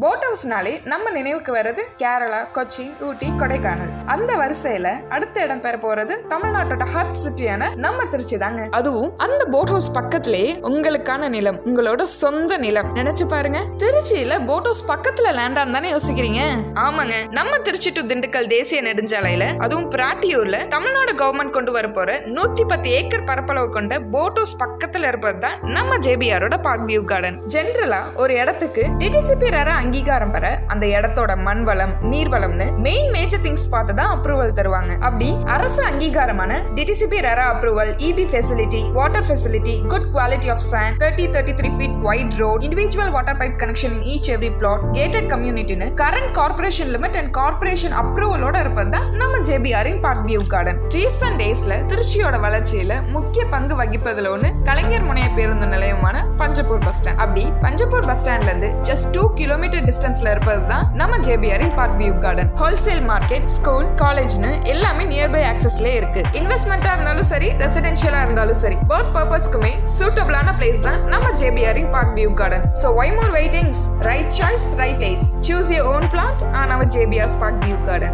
Boat ஹவுஸ்னாலே நம்ம நினைவுக்கு வர்றது கேரளா, கொச்சின், ஊட்டி, கொடைக்கானல். அந்த வரிசையில அடுத்த இடம் பெற போறது தமிழ்நாட்டோட ஹார்ட் சிட்டியான நம்ம திருச்சி தாங்க. அதுவும் அந்த போட் ஹவுஸ் பக்கத்திலேயே உங்களுக்கான நிலம், உங்களோட சொந்த நிலம். நினைச்சு பாருங்க, திருச்சியில போட் ஹவுஸ் பக்கத்துல லேண்டான்னு தானே யோசிக்கிறீங்க. ஆமாங்க, நம்ம திருச்சி டு திண்டுக்கல் தேசிய நெடுஞ்சாலையில, அதுவும் பிராட்டியூர்ல தமிழ்நாடு கவர்மெண்ட் கொண்டு வர போற 110 ஏக்கர் பரப்பளவு கொண்ட போட் ஹவுஸ் பக்கத்துல இருப்பது தான் நம்ம ஜேபிஆரோட பார்க் வியூ கார்டன். ஜென்ரலா ஒரு இடத்துக்கு டிடிசிபி ரேரா அங்கீகாரம் பெற அந்த இடத்தோட மண் வளம், நீர் வளம்னு மெயின் மேஜர் திங்ஸ் பார்த்து தான் அப்ரூவல் தருவாங்க. அப்படி அரசு அங்கீகாரமான DTCP RERA approval, EB facility, water facility, good quality of sand, 33 feet wide road, individual water pipe connection in each every plot, gated community னு current corporation limit and corporation அப்ரூவலோட இருப்பது தான் நம்ம ஜேபிஆரின் பார்க் வியூ கார்டன். ரீசன்ட் டேஸ்ல திருச்சியோட வளர்ச்சியில முக்கிய பங்கு வகிப்பதுல ஒண்ணு கலைஞர் முனைய பேருந்து நிலையமான பஞ்சப்பூர் பஸ் ஸ்டாண்ட். அப்படி பஞ்சப்பூர் பஸ் ஸ்டாண்ட்ல இருந்து ஜஸ்ட் 2 கிலோமீட்டர் டிஸ்டன்ஸ்ல இருப்பது தான் நம்ம ஜேபிஆரின் park view garden. Wholesale market, school, காலேஜ்னு எல்லாமே நியர்பை ஆக்சஸ்ல இருக்கு. இன்வெஸ்ட்மெண்டா இருந்தாலும் சரி, ரெசிடென்ஷியலா இருந்தாலும் சரி, போத் பர்பஸ்க்குமே சூட்டபிளான பிளேஸ் தான் நம்ம ஜேபிஆரின் park view garden. So why more waitings? Right choice, right place. Choose your own plot on our JBR's Park View Garden.